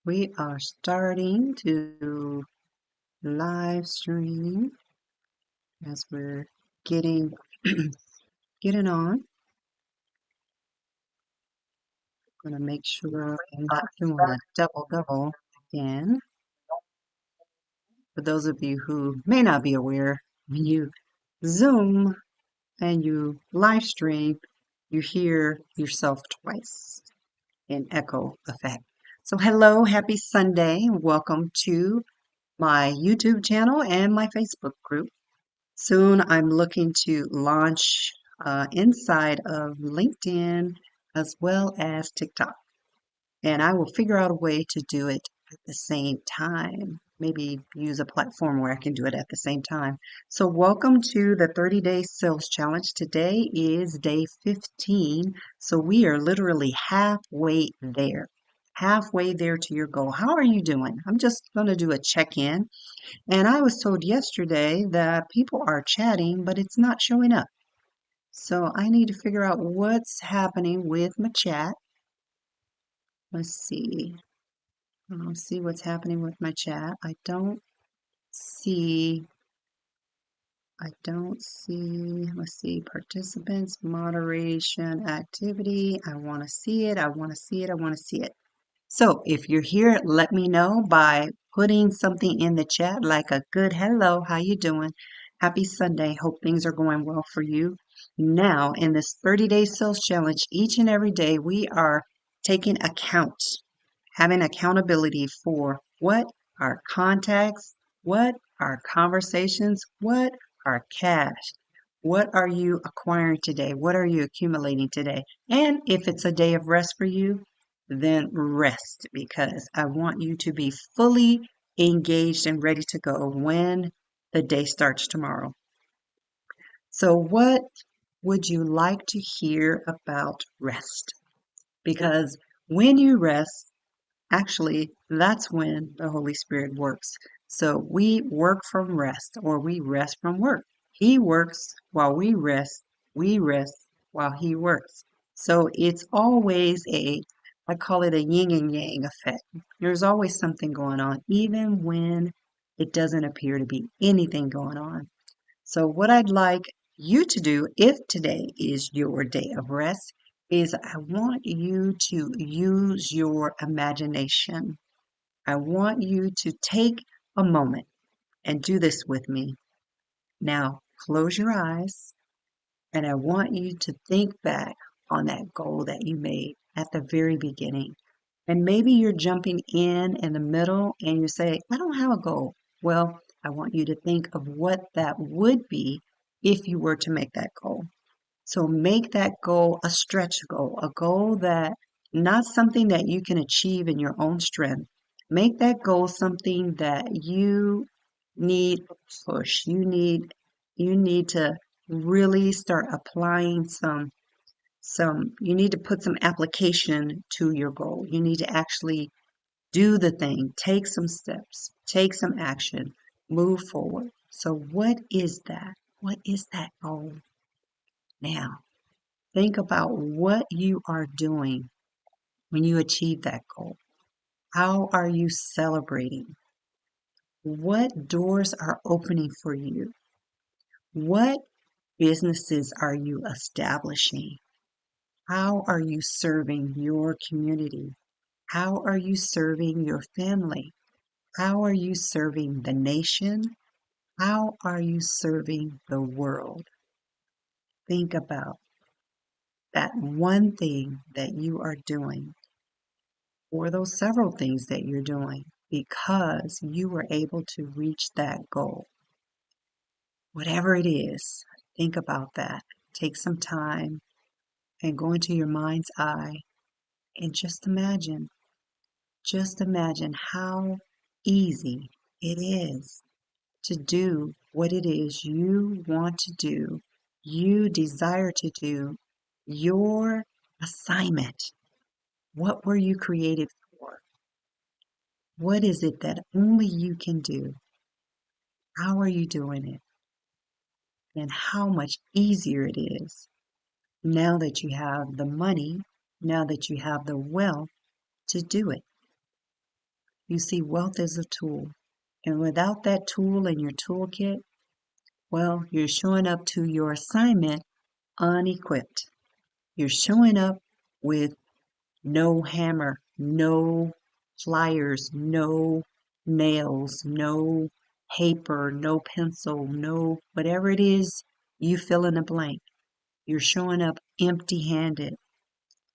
We are starting to live stream as we're getting getting on. Gonna make sure I'm not doing a double again. For those of you who may not be aware, when you Zoom and you live stream, you hear yourself twice in echo effect. So hello, happy Sunday, and welcome to my YouTube channel and my Facebook group. Soon I'm looking to launch inside of LinkedIn as well as TikTok. And I will figure out a way to do it at the same time. Maybe use a platform where I can do it at the same time. So welcome to the 30-day sales challenge. Today is day 15. So we are literally halfway there. Halfway there to your goal. How are you doing? I'm just going to do a check-in. And I was told yesterday that people are chatting, but it's not showing up. So I need to figure out what's happening with my chat. Let's see. I'll see what's happening with my chat. See, let's see, participants, moderation, activity. I want to see it. I want to see it. I want to see it. So if you're here, let me know by putting something in the chat like a good hello, how you doing? Happy Sunday. Hope things are going well for you. Now, in this 30-day sales challenge, each and every day we are taking account, having accountability for what our contacts, what our conversations, what our cash. What are you acquiring today? What are you accumulating today? And if it's a day of rest for you, then rest because I want you to be fully engaged and ready to go when the day starts tomorrow. So, what would you like to hear about rest? Because when you rest, actually, that's when the Holy Spirit works. So, we work from rest or we rest from work. He works while we rest while He works. So, it's always I call it a yin and yang effect. There's always something going on, even when it doesn't appear to be anything going on. So, what I'd like you to do, if today is your day of rest, is I want you to use your imagination. I want you to take a moment and do this with me. Now, close your eyes, and I want you to think back on that goal that you made at the very beginning. And maybe you're jumping in the middle and you say, I don't have a goal. Well, I want you to think of what that would be if you were to make that goal. So make that goal a stretch goal, a goal that not something that you can achieve in your own strength. Make that goal something that you need a push. You need to really start applying you need to put some application to your goal. You need to actually do the thing, take some steps, take some action, move forward. So what is that? What is that goal? Now, think about what you are doing when you achieve that goal. How are you celebrating? What doors are opening for you? What businesses are you establishing? How are you serving your community? How are you serving your family? How are you serving the nation? How are you serving the world? Think about that one thing that you are doing, or those several things that you're doing, because you were able to reach that goal. Whatever it is, think about that. Take some time and go into your mind's eye and just imagine how easy it is to do what it is you want to do, you desire to do, your assignment. What were you created for? What is it that only you can do? How are you doing it? And how much easier it is now that you have the money, now that you have the wealth to do it. You see, wealth is a tool. And without that tool in your toolkit, well, you're showing up to your assignment unequipped. You're showing up with no hammer, no pliers, no nails, no paper, no pencil, no whatever it is you fill in the blank. You're showing up empty handed.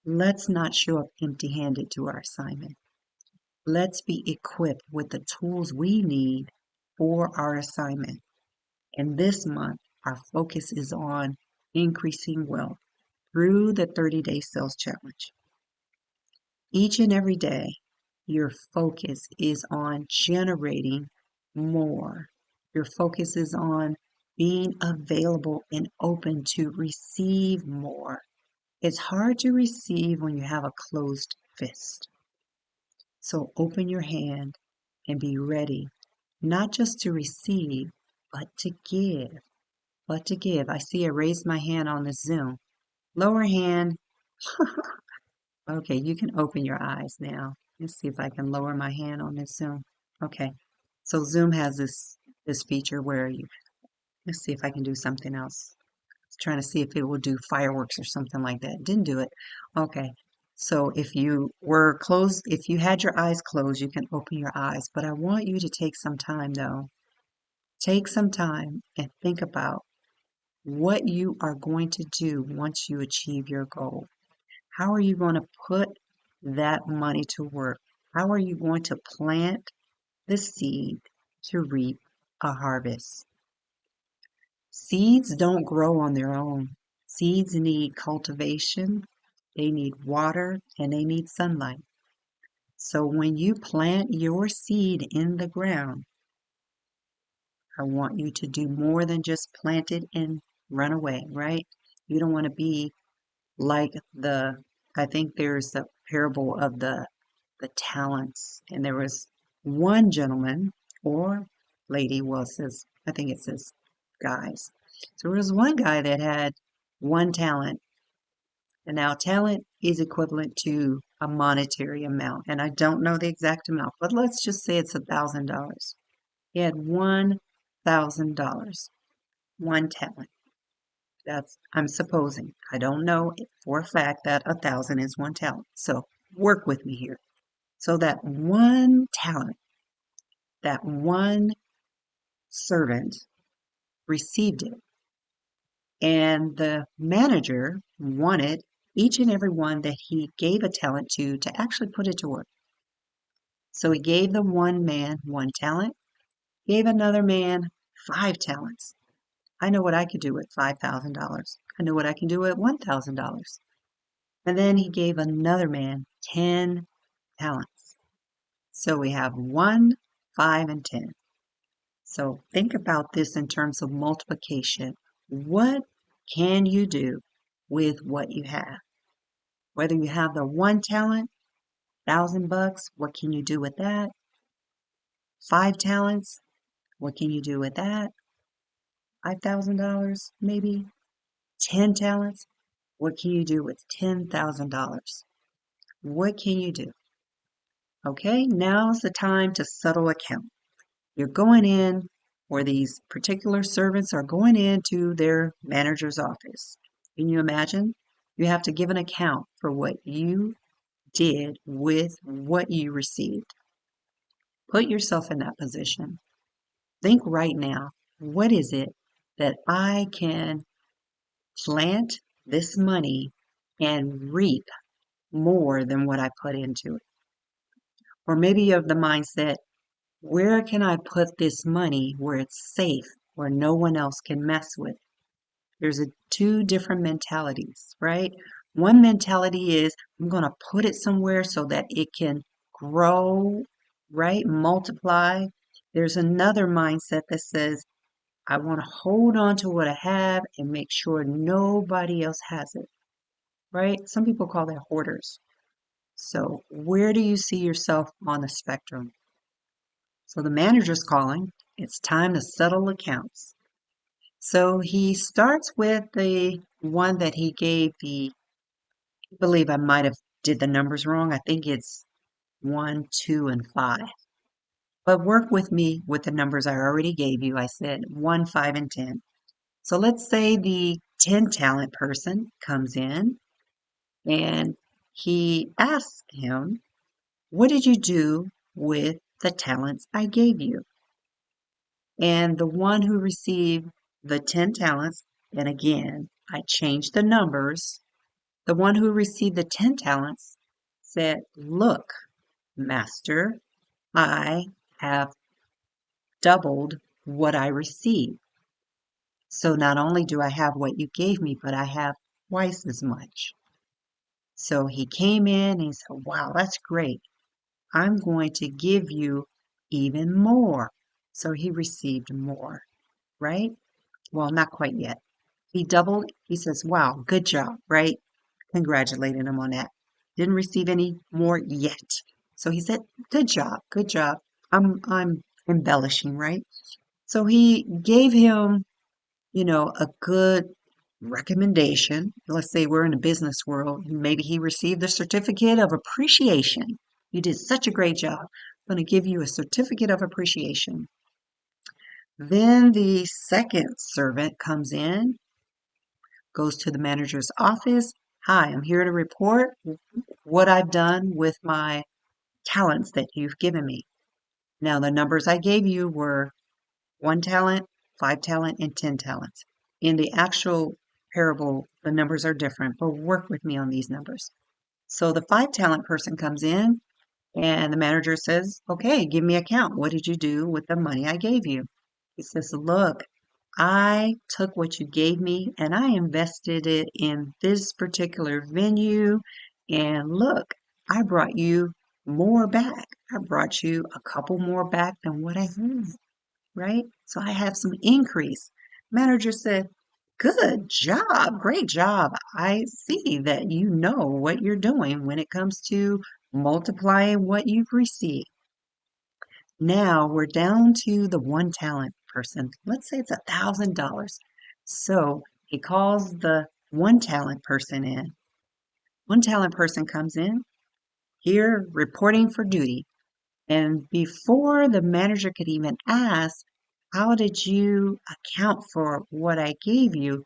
Let's not show up empty handed to our assignment. Let's be equipped with the tools we need for our assignment. And this month, our focus is on increasing wealth through the 30-day sales challenge. Each and every day, your focus is on generating more. Your focus is on being available and open to receive more. It's hard to receive when you have a closed fist. So open your hand and be ready, not just to receive, but to give. But to give. I see I raised my hand on the Zoom. Lower hand. Okay, you can open your eyes now. Let's see if I can lower my hand on this Zoom. Okay, so Zoom has this feature where let's see if I can do something else. I was trying to see if it will do fireworks or something like that. Didn't do it. Okay, so if you were closed, if you had your eyes closed, you can open your eyes. But I want you to take some time though. Take some time and think about what you are going to do once you achieve your goal. How are you going to put that money to work? How are you going to plant the seed to reap a harvest? Seeds don't grow on their own. Seeds need cultivation, they need water, and they need sunlight. So when you plant your seed in the ground, I want you to do more than just plant it and run away, right? You don't want to be like I think there's the parable of the talents, and there was one gentleman or lady, well, it says, I think it says guys. So there was one guy that had one talent, and now talent is equivalent to a monetary amount, and I don't know the exact amount, but let's just say it's $1,000. He had $1,000, one talent. I'm supposing. I don't know for a fact that 1,000 is one talent. So work with me here. So that one talent, that one servant received it. And the manager wanted each and every one that he gave a talent to actually put it to work. So he gave the one man one talent, gave another man 5 talents. I know what I could do with $5,000. I know what I can do with $1,000. And then he gave another man 10 talents. So we have 1, 5, and 10. So think about this in terms of multiplication. What can you do with what you have? Whether you have the one talent, $1,000, what can you do with that? 5 talents, what can you do with that? $5,000 maybe? 10 talents, what can you do with $10,000? What can you do? Okay, now's the time to settle account. You're going in, or these particular servants are going into their manager's office. Can you imagine? You have to give an account for what you did with what you received. Put yourself in that position. Think right now, what is it that I can plant this money and reap more than what I put into it? Or maybe you have the mindset, where can I put this money where it's safe, where no one else can mess with? There's two different mentalities, right? One mentality is I'm going to put it somewhere so that it can grow, right? Multiply. There's another mindset that says I want to hold on to what I have and make sure nobody else has it, right? Some people call that hoarders. So where do you see yourself on the spectrum? So the manager's calling. It's time to settle accounts. So he starts with the one that he gave I believe I might have did the numbers wrong. I think it's 1, 2, and 5. But work with me with the numbers I already gave you. I said 1, 5, and 10. So let's say the 10 talent person comes in and he asks him, what did you do with the talents I gave you? And the one who received the 10 talents, and again, I changed the numbers, the one who received the 10 talents said, look, master, I have doubled what I received. So not only do I have what you gave me, but I have twice as much. So he came in and he said, wow, that's great. I'm going to give you even more. So he received more, right? Well, not quite yet. He doubled. He says, wow, good job, right? Congratulating him on that. Didn't receive any more yet. So he said, good job, good job. I'm embellishing, right? So he gave him, a good recommendation. Let's say we're in the business world. Maybe he received a certificate of appreciation. You did such a great job. I'm going to give you a certificate of appreciation. Then the second servant comes in, goes to the manager's office. Hi, I'm here to report what I've done with my talents that you've given me. Now, the numbers I gave you were 1 talent, 5 talent, and 10 talents. In the actual parable, the numbers are different, but work with me on these numbers. So the 5 talent person comes in and the manager says, okay, give me a count. What did you do with the money I gave you? He says, look, I took what you gave me and I invested it in this particular venue. And look, I brought you more back. I brought you a couple more back than what I had, right? So I have some increase. Manager said, good job, great job. I see that you know what you're doing when it comes to multiplying what you've received. Now we're down to the 1 talent person. Let's say it's $1,000. So he calls the 1 talent person in. 1 talent person comes in here reporting for duty. And before the manager could even ask, how did you account for what I gave you?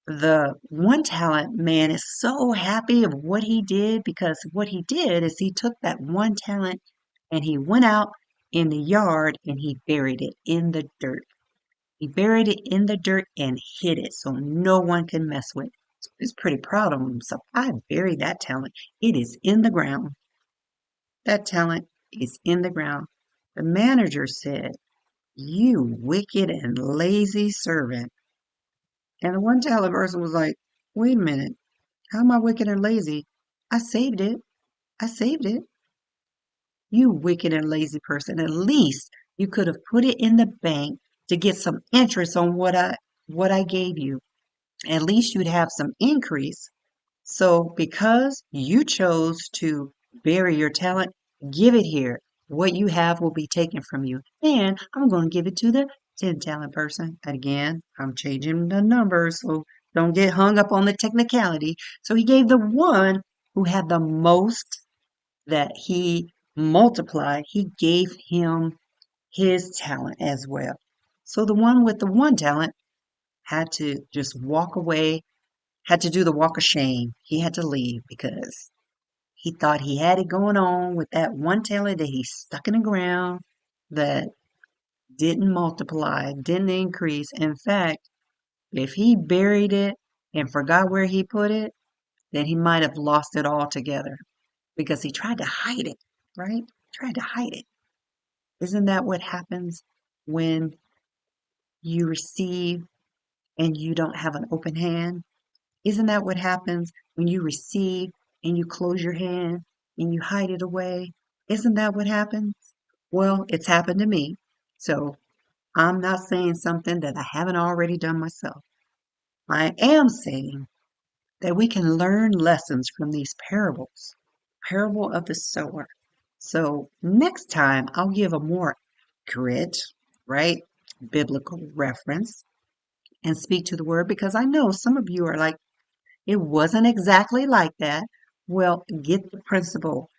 The 1 talent man is so happy of what he did because what he did is he took that 1 talent and he went out in the yard and he buried it in the dirt. He buried it in the dirt and hid it so no one can mess with it. So he's pretty proud of himself. I buried that talent. It is in the ground. That talent is in the ground. The manager said, you wicked and lazy servant. And the 1 talent person was like, wait a minute. How am I wicked and lazy? I saved it. I saved it. You wicked and lazy person. At least you could have put it in the bank to get some interest on what I gave you. At least you'd have some increase. So because you chose to bury your talent, give it here. What you have will be taken from you. And I'm going to give it to the 10 talent person. Again, I'm changing the numbers, so don't get hung up on the technicality. So he gave the one who had the most that he multiplied, he gave him his talent as well. So the one with the 1 talent had to just walk away, had to do the walk of shame. He had to leave because he thought he had it going on with that 1 talent that he stuck in the ground that didn't multiply, didn't increase. In fact, if he buried it and forgot where he put it, then he might have lost it altogether because he tried to hide it, right? Tried to hide it. Isn't that what happens when you receive and you don't have an open hand? Isn't that what happens when you receive and you close your hand and you hide it away? Isn't that what happens? Well, it's happened to me. So I'm not saying something that I haven't already done myself. I am saying that we can learn lessons from these parables. Parable of the sower. So next time I'll give a more accurate, right, biblical reference and speak to the word because I know some of you are like, it wasn't exactly like that. Well, get the principle,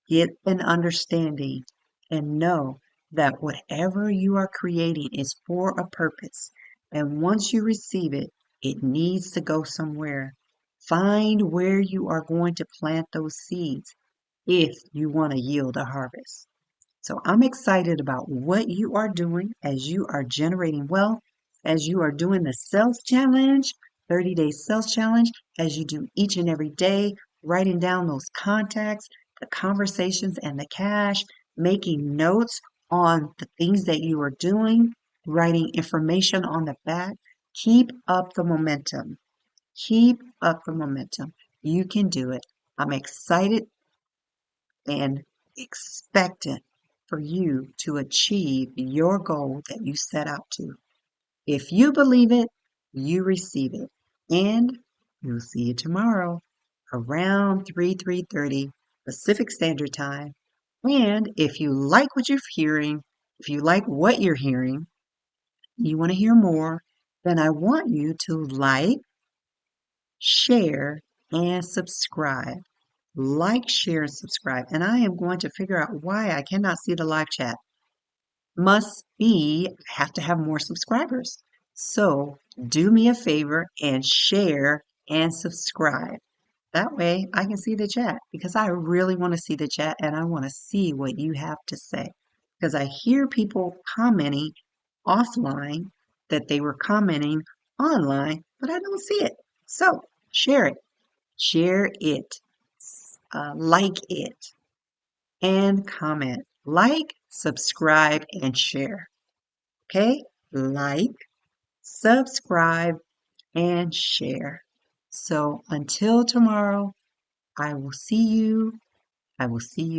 get an understanding, and know that whatever you are creating is for a purpose. And once you receive it, it needs to go somewhere. Find where you are going to plant those seeds if you want to yield a harvest. So I'm excited about what you are doing as you are generating wealth, as you are doing the sales challenge, 30-day sales challenge, as you do each and every day, writing down those contacts, the conversations, and the cash, making notes on the things that you are doing, writing information on the back. Keep up the momentum. Keep up the momentum. You can do it. I'm excited and expectant for you to achieve your goal that you set out to. If you believe it, you receive it. And we'll see you tomorrow around 3:30 Pacific Standard Time. And if you like what you're hearing, if you like what you're hearing, you want to hear more, then I want you to like, share, and subscribe. Like, share, and subscribe. And I am going to figure out why I cannot see the live chat. Must be, I have to have more subscribers. So do me a favor and share and subscribe. That way I can see the chat because I really want to see the chat and I want to see what you have to say. Because I hear people commenting offline that they were commenting online, but I don't see it. So share it. Share it. Like it and comment. Like, subscribe, and share. Okay? Like, subscribe, and share. So until tomorrow, I will see you. I will see you.